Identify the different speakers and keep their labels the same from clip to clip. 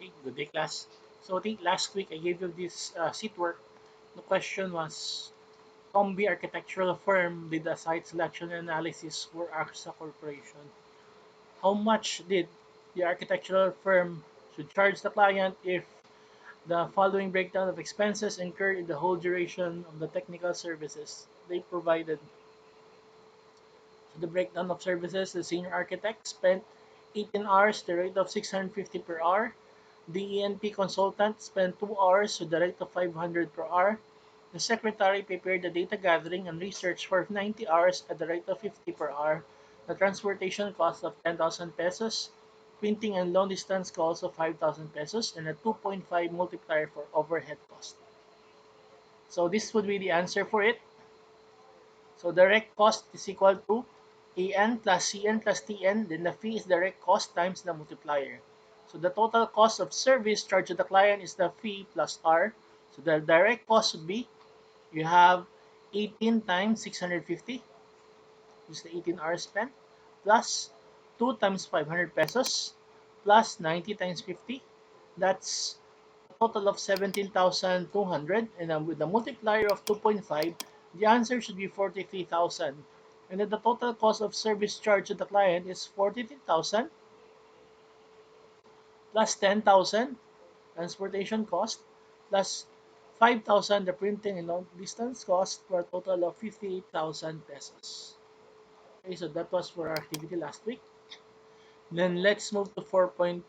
Speaker 1: Okay, good day, class. So I think last week I gave you this seat work. The question was, Combi Architectural Firm did a site selection analysis for AXA Corporation. How much did the architectural firm should charge the client if the following breakdown of expenses incurred in the whole duration of the technical services they provided? So the breakdown of services, the senior architect spent 18 hours, the rate of 650 per hour. The ENP consultant spent 2 hours with the rate of 500 per hour. The secretary prepared the data gathering and research for 90 hours at the rate of 50 per hour. The transportation cost of 10,000 pesos, printing and long distance calls of 5,000 pesos, and a 2.5 multiplier for overhead cost. So this would be the answer for it. So direct cost is equal to AN plus CN plus TN, then the fee is direct cost times the multiplier. So the total cost of service charged to the client is the fee plus R. So the direct cost would be, you have 18 times 650, which is the 18 hours spent, plus 2 times 500 pesos, plus 90 times 50. That's a total of 17,200. And then with the multiplier of 2.5, the answer should be 43,000. And then the total cost of service charge to the client is 43,000 plus 10,000 transportation cost plus 5,000 the printing and long distance cost for a total of 58,000 pesos. Okay, so that was for our activity last week. Then let's move to 4.2,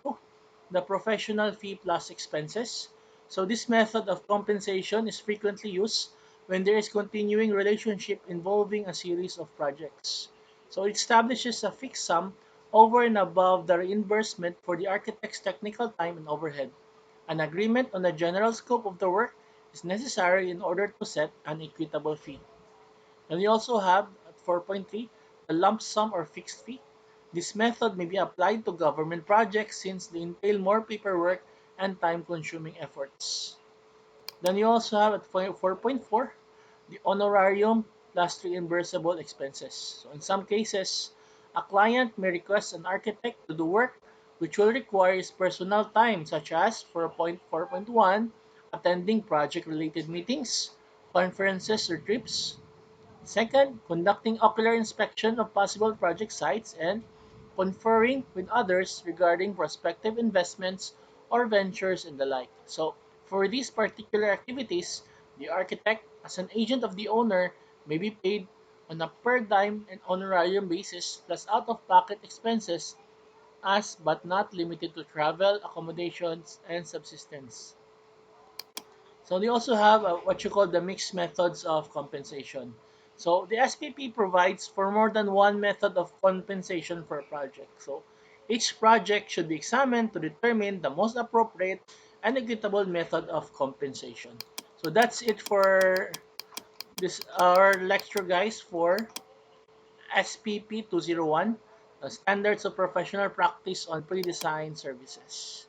Speaker 1: the professional fee plus expenses. So this method of compensation is frequently used when there is continuing relationship involving a series of projects. So it establishes a fixed sum over and above the reimbursement for the architect's technical time and overhead. An agreement on the general scope of the work is necessary in order to set an equitable fee. And we also have at 4.3 the lump sum or fixed fee. This method may be applied to government projects since they entail more paperwork and time-consuming efforts. Then you also have at 4.4 the honorarium plus reimbursable expenses. So in some cases, a client may request an architect to do work which will require his personal time, such as 4.4.1, attending project-related meetings, conferences, or trips. Second, conducting ocular inspection of possible project sites and conferring with others regarding prospective investments or ventures and the like. So, for these particular activities, the architect, as an agent of the owner, may be paid on a per dime and honorarium basis plus out-of-pocket expenses as but not limited to travel, accommodations, and subsistence. So they also have what you call the mixed methods of compensation. So the SPP provides for more than one method of compensation for a project. So each project should be examined to determine the most appropriate and equitable method of compensation. So that's it for this our lecture, guys, for SPP 201, Standards of Professional Practice on Pre-Design Services.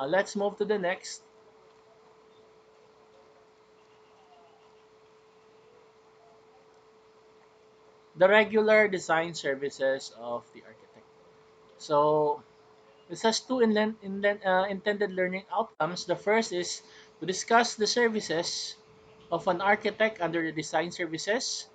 Speaker 1: Let's move to the next. The regular design services of the architect. So this has two intended learning outcomes. The first is to discuss the services of an architect under the design services.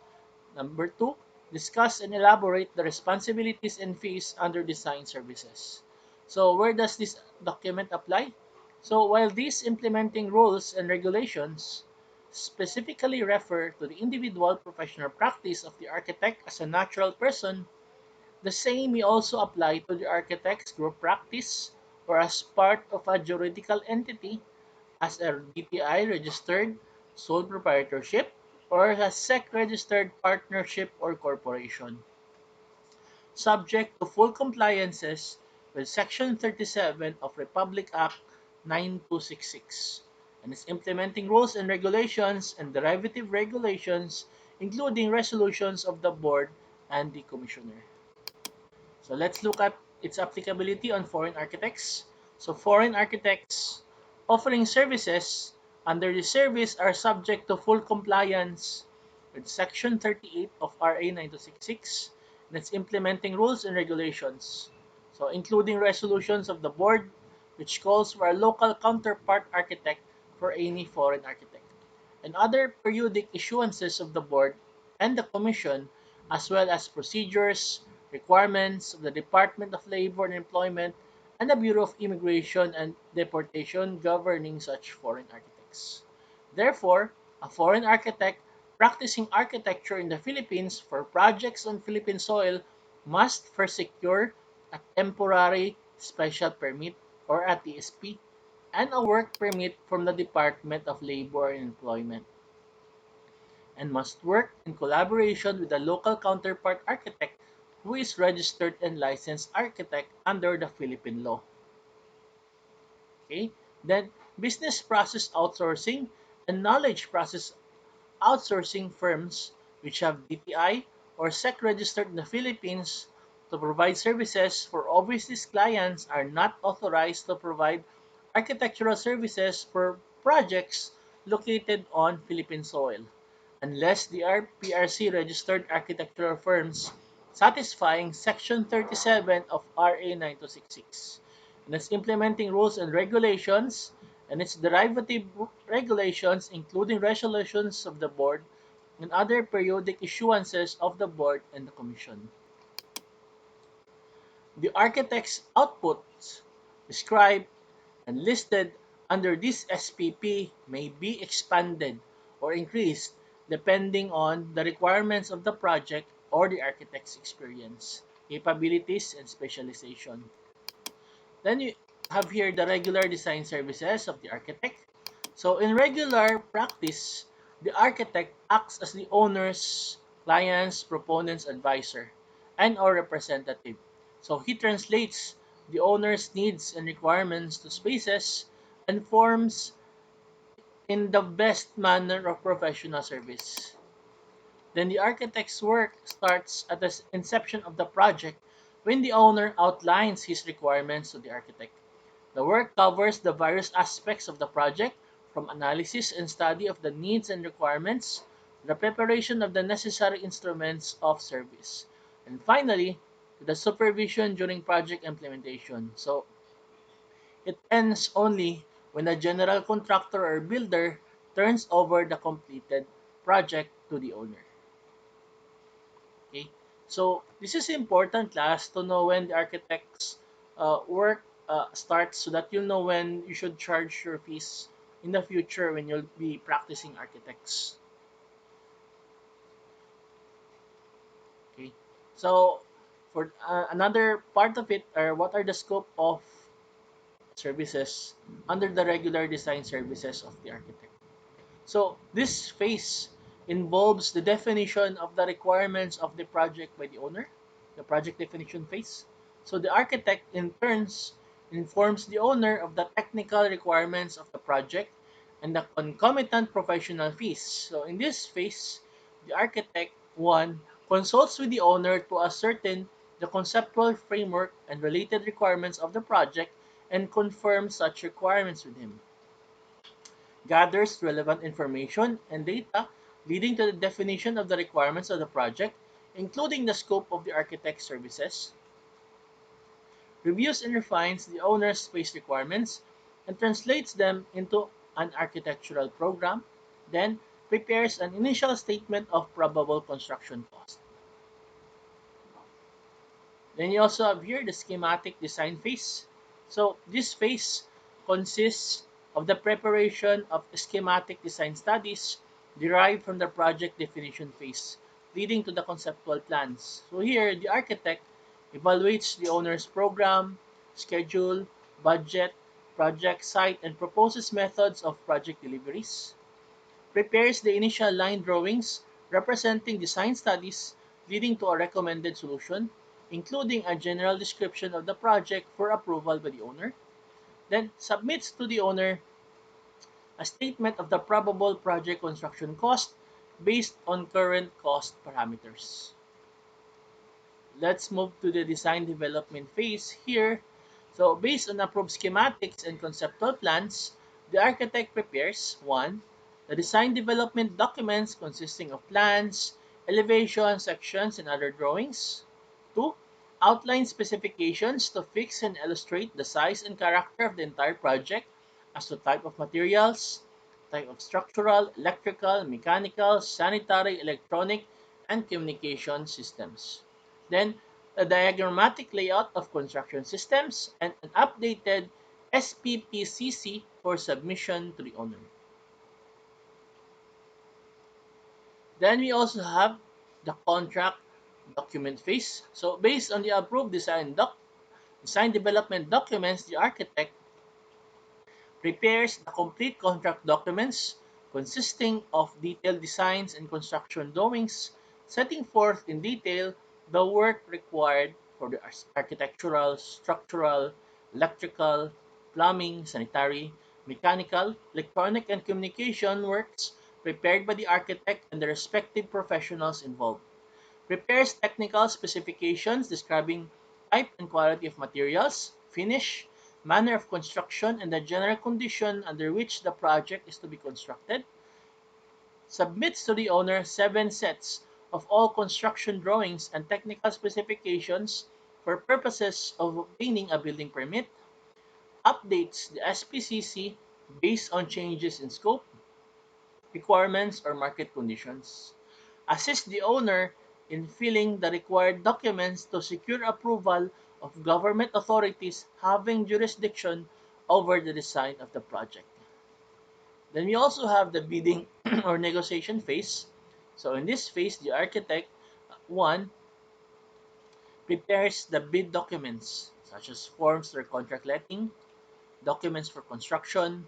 Speaker 1: Number two, discuss and elaborate the responsibilities and fees under design services. So where does this document apply? So while these implementing rules and regulations specifically refer to the individual professional practice of the architect as a natural person, the same may also apply to the architect's group practice or as part of a juridical entity as a DTI registered sole proprietorship or a SEC registered partnership or corporation, subject to full compliances with Section 37 of Republic Act 9266 and its implementing rules and regulations and derivative regulations, including resolutions of the board and the commissioner. So let's look at its applicability on foreign architects. So foreign architects offering services under the service are subject to full compliance with Section 38 of RA 9266 and its implementing rules and regulations. So including resolutions of the board, which calls for a local counterpart architect for any foreign architect, and other periodic issuances of the board and the commission, as well as procedures, requirements of the Department of Labor and Employment and the Bureau of Immigration and Deportation governing such foreign architects. Therefore, a foreign architect practicing architecture in the Philippines for projects on Philippine soil must first secure a temporary special permit or a TSP and a work permit from the Department of Labor and Employment, and must work in collaboration with a local counterpart architect who is registered and licensed architect under the Philippine law. Okay? Then business process outsourcing and knowledge process outsourcing firms which have DTI or SEC registered in the Philippines to provide services for overseas clients are not authorized to provide architectural services for projects located on Philippine soil unless they are PRC registered architectural firms satisfying Section 37 of RA 9266 and its implementing rules and regulations and its derivative regulations, including resolutions of the board and other periodic issuances of the board and the commission. The architect's outputs described and listed under this SPP may be expanded or increased depending on the requirements of the project or the architect's experience, capabilities, and specialization. Then you have here the regular design services of the architect. So in regular practice, the architect acts as the owner's, client's, proponent's advisor and or representative. So he translates the owner's needs and requirements to spaces and forms in the best manner of professional service. Then the architect's work starts at the inception of the project when the owner outlines his requirements to the architect. The work covers the various aspects of the project, from analysis and study of the needs and requirements, to the preparation of the necessary instruments of service, and finally, to the supervision during project implementation. So it ends only when a general contractor or builder turns over the completed project to the owner. Okay, so this is important, class, to know when the architect's work starts so that you'll know when you should charge your fees in the future when you'll be practicing architects. Okay, so for another part of it are what are the scope of services under the regular design services of the architect. So this phase involves the definition of the requirements of the project by the owner, the project definition phase. So the architect in turns informs the owner of the technical requirements of the project and the concomitant professional fees. So in this phase, the architect, one, consults with the owner to ascertain the conceptual framework and related requirements of the project and confirms such requirements with him, gathers relevant information and data leading to the definition of the requirements of the project, including the scope of the architect's services, reviews and refines the owner's space requirements, and translates them into an architectural program, then prepares an initial statement of probable construction cost. Then you also have here the schematic design phase. So this phase consists of the preparation of schematic design studies derived from the project definition phase, leading to the conceptual plans. So here, the architect evaluates the owner's program, schedule, budget, project site, and proposes methods of project deliveries, prepares the initial line drawings representing design studies leading to a recommended solution, including a general description of the project for approval by the owner, then submits to the owner a statement of the probable project construction cost based on current cost parameters. Let's move to the design development phase here. So based on approved schematics and conceptual plans, the architect prepares 1. The design development documents consisting of plans, elevation, sections, and other drawings. 2. outline specifications to fix and illustrate the size and character of the entire project as to type of materials, type of structural, electrical, mechanical, sanitary, electronic, and communication systems. Then, a diagrammatic layout of construction systems and an updated SPPCC for submission to the owner. Then we also have the contract document phase. So based on the approved design development documents, the architect prepares the complete contract documents consisting of detailed designs and construction drawings, setting forth in detail the work required for the architectural, structural, electrical, plumbing, sanitary, mechanical, electronic, and communication works prepared by the architect and the respective professionals involved. Prepares technical specifications describing type and quality of materials, finish, manner of construction, and the general condition under which the project is to be constructed. Submits to the owner 7 sets of all construction drawings and technical specifications for purposes of obtaining a building permit. Updates the SPCC based on changes in scope, requirements, or market conditions. Assist the owner in filling the required documents to secure approval of government authorities having jurisdiction over the design of the project. Then we also have the bidding or negotiation phase. So in this phase, the architect, one, prepares the bid documents such as forms for contract letting, documents for construction,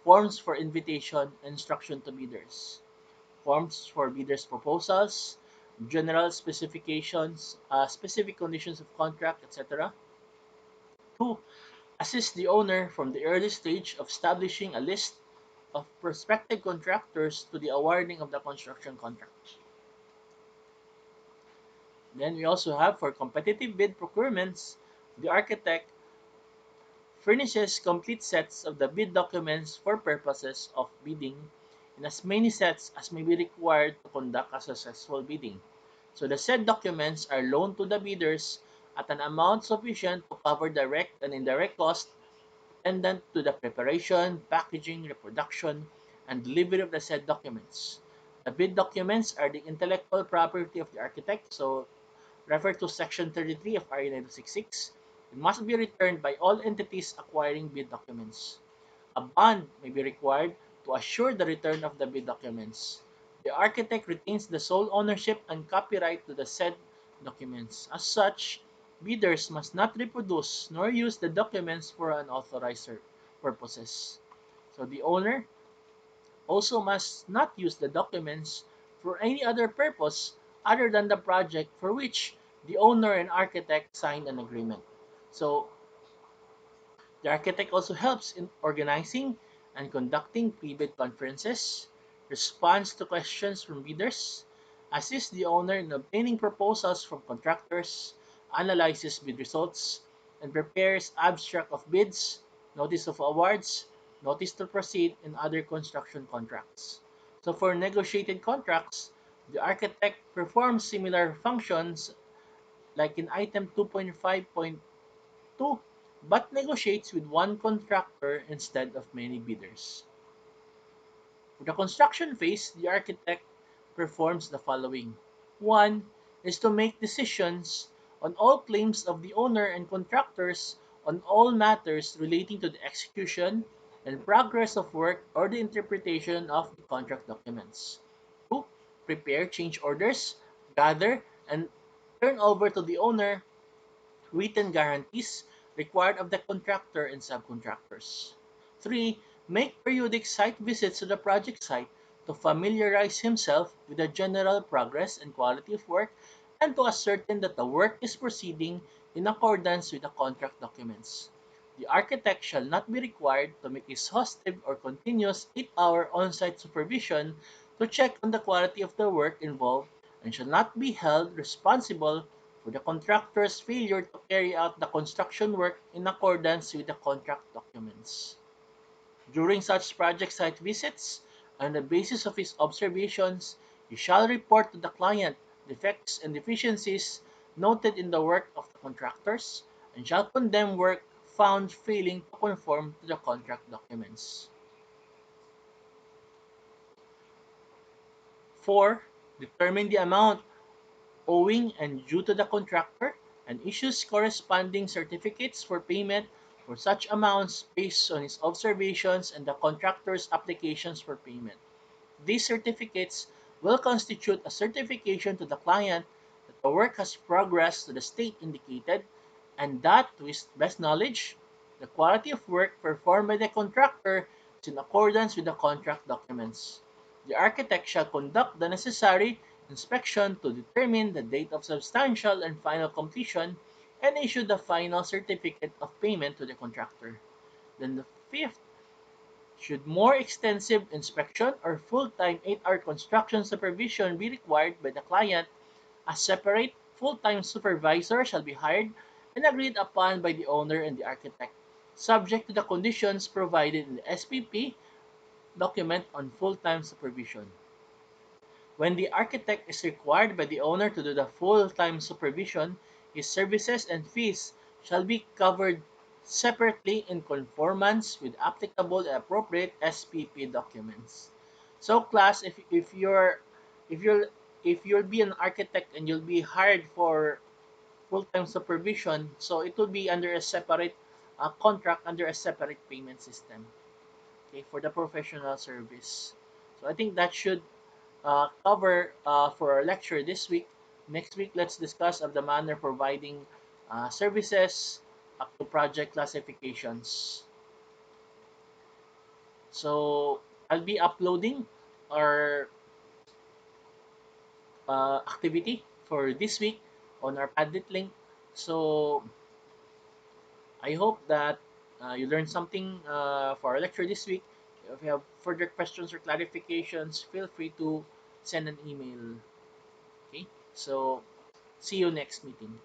Speaker 1: forms for invitation, and instruction to bidders, forms for bidders' proposals, general specifications, specific conditions of contract, etc. 2. Assist the owner from the early stage of establishing a list of prospective contractors to the awarding of the construction contract. Then we also have for competitive bid procurements, the architect furnishes complete sets of the bid documents for purposes of bidding in as many sets as may be required to conduct a successful bidding. So the said documents are loaned to the bidders at an amount sufficient to cover direct and indirect costs attendant to the preparation, packaging, reproduction, and delivery of the said documents. The bid documents are the intellectual property of the architect, so refer to Section 33 of RA 9266. It must be returned by all entities acquiring bid documents. A bond may be required to assure the return of the bid documents. The architect retains the sole ownership and copyright to the said documents. As such, bidders must not reproduce nor use the documents for unauthorized purposes. So the owner also must not use the documents for any other purpose other than the project for which the owner and architect signed an agreement. So the architect also helps in organizing and conducting pre-bid conferences, responds to questions from bidders, assists the owner in obtaining proposals from contractors, analyzes bid results, and prepares abstract of bids, notice of awards, notice to proceed, and other construction contracts. So for negotiated contracts, the architect performs similar functions like in item 2.5.2 but negotiates with one contractor instead of many bidders. For the construction phase, the architect performs the following. One is to make decisions on all claims of the owner and contractors on all matters relating to the execution and progress of work or the interpretation of the contract documents. Two, prepare change orders, gather, and turn over to the owner written guarantees required of the contractor and subcontractors. 3. Make periodic site visits to the project site to familiarize himself with the general progress and quality of work and to ascertain that the work is proceeding in accordance with the contract documents. The architect shall not be required to make exhaustive or continuous 8-hour on-site supervision to check on the quality of the work involved and shall not be held responsible for the contractor's failure to carry out the construction work in accordance with the contract documents. During such project site visits, on the basis of his observations, he shall report to the client defects and deficiencies noted in the work of the contractors, and shall condemn work found failing to conform to the contract documents. 4. Determine the amount owing and due to the contractor and issues corresponding certificates for payment for such amounts based on his observations and the contractor's applications for payment. These certificates will constitute a certification to the client that the work has progressed to the state indicated and that, to his best knowledge, the quality of work performed by the contractor is in accordance with the contract documents. The architect shall conduct the necessary inspection to determine the date of substantial and final completion and issue the final certificate of payment to the contractor. Then the fifth, should more extensive inspection or full-time 8-hour construction supervision be required by the client, a separate full-time supervisor shall be hired and agreed upon by the owner and the architect, subject to the conditions provided in the SPP document on full-time supervision. When the architect is required by the owner to do the full-time supervision, his services and fees shall be covered separately in conformance with applicable and appropriate SPP documents. So class, if you'll if you'll be an architect and you'll be hired for full-time supervision, so it will be under a separate contract under a separate payment system, okay, for the professional service. So I think that should cover for our lecture this week. Next week, let's discuss of the manner providing services up to project classifications. So I'll be uploading our activity for this week on our Padlet link. So I hope that you learned something for our lecture this week. If you have further questions or clarifications, feel free to send an email. Okay, so see you next meeting.